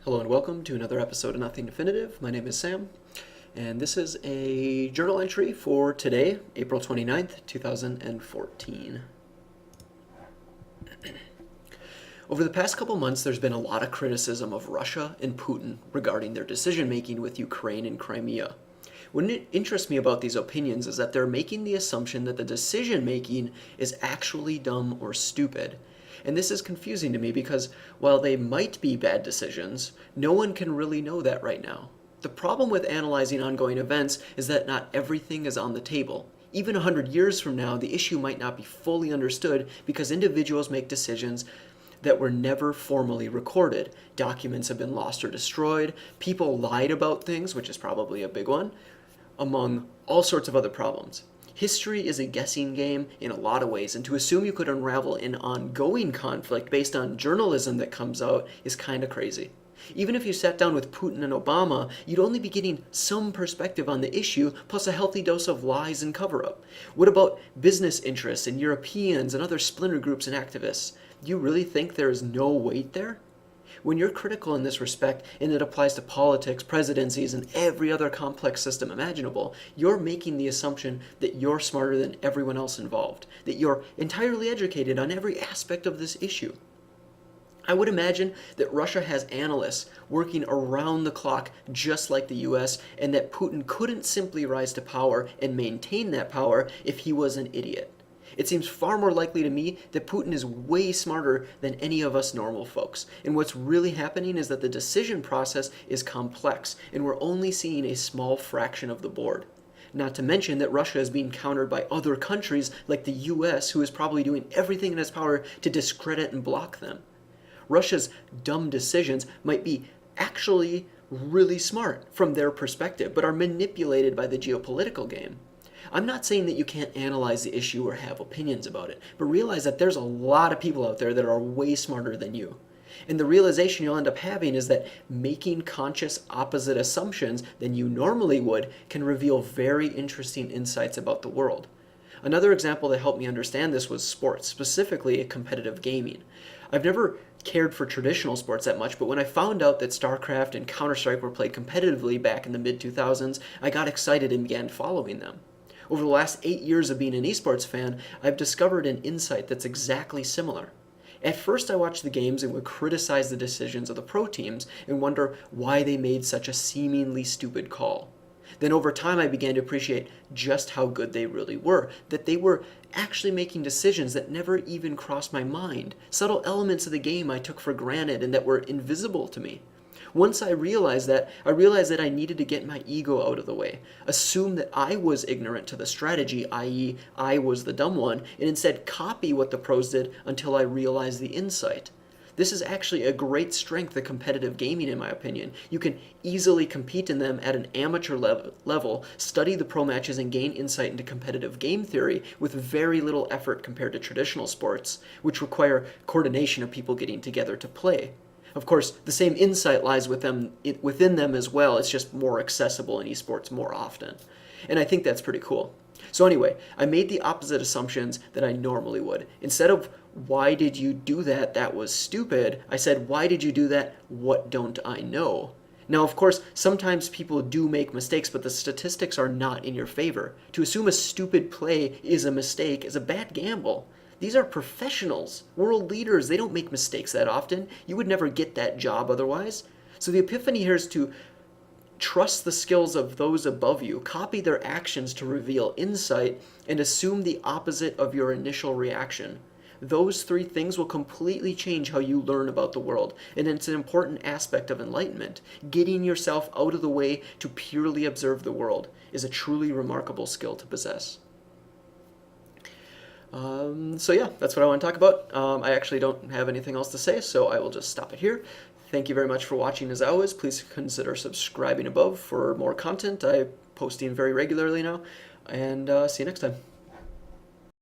Hello and welcome to another episode of Nothing Definitive. My name is Sam, and this is a journal entry for today, April 29th, 2014. Over the past couple months, there's been a lot of criticism of Russia and Putin regarding their decision-making with Ukraine and Crimea. What interests me about these opinions is that they're making the assumption that the decision-making is actually dumb or stupid. And this is confusing to me because while they might be bad decisions, no one can really know that right now. The problem with analyzing ongoing events is that not everything is on the table. Even 100 years from now, the issue might not be fully understood because individuals make decisions that were never formally recorded. Documents have been lost or destroyed, people lied about things, which is probably a big one, among all sorts of other problems. History is a guessing game in a lot of ways, and to assume you could unravel an ongoing conflict based on journalism that comes out is kind of crazy. Even if you sat down with Putin and Obama, you'd only be getting some perspective on the issue, plus a healthy dose of lies and cover-up. What about business interests and Europeans and other splinter groups and activists? Do you really think there is no weight there? When you're critical in this respect, and it applies to politics, presidencies, and every other complex system imaginable, you're making the assumption that you're smarter than everyone else involved, that you're entirely educated on every aspect of this issue. I would imagine that Russia has analysts working around the clock just like the US, and that Putin couldn't simply rise to power and maintain that power if he was an idiot. It seems far more likely to me that Putin is way smarter than any of us normal folks. And what's really happening is that the decision process is complex, and we're only seeing a small fraction of the board. Not to mention that Russia is being countered by other countries like the US, who is probably doing everything in its power to discredit and block them. Russia's dumb decisions might be actually really smart from their perspective, but are manipulated by the geopolitical game. I'm not saying that you can't analyze the issue or have opinions about it, but realize that there's a lot of people out there that are way smarter than you. And the realization you'll end up having is that making conscious opposite assumptions than you normally would can reveal very interesting insights about the world. Another example that helped me understand this was sports, specifically competitive gaming. I've never cared for traditional sports that much, but when I found out that StarCraft and Counter-Strike were played competitively back in the mid-2000s, I got excited and began following them. Over the last 8 years of being an esports fan, I've discovered an insight that's exactly similar. At first I watched the games and would criticize the decisions of the pro teams and wonder why they made such a seemingly stupid call. Then over time I began to appreciate just how good they really were, that they were actually making decisions that never even crossed my mind, subtle elements of the game I took for granted and that were invisible to me. Once I realized that I needed to get my ego out of the way, assume that I was ignorant to the strategy, i.e. I was the dumb one, and instead copy what the pros did until I realized the insight. This is actually a great strength of competitive gaming, in my opinion. You can easily compete in them at an amateur level, study the pro matches, and gain insight into competitive game theory with very little effort compared to traditional sports, which require coordination of people getting together to play. Of course, the same insight lies within them as well. It's just more accessible in esports more often. And I think that's pretty cool. So anyway, I made the opposite assumptions that I normally would. Instead of, why did you do that? That was stupid. I said, why did you do that? What don't I know? Now, of course, sometimes people do make mistakes, but the statistics are not in your favor. To assume a stupid play is a mistake is a bad gamble. These are professionals, world leaders. They don't make mistakes that often. You would never get that job otherwise. So the epiphany here is to trust the skills of those above you, copy their actions to reveal insight, and assume the opposite of your initial reaction. Those three things will completely change how you learn about the world, and it's an important aspect of enlightenment. Getting yourself out of the way to purely observe the world is a truly remarkable skill to possess. So yeah, that's what I want to talk about. I actually don't have anything else to say, so I will just stop it here. Thank you very much for watching as always. Please consider subscribing above for more content. I'm posting very regularly now, and see you next time.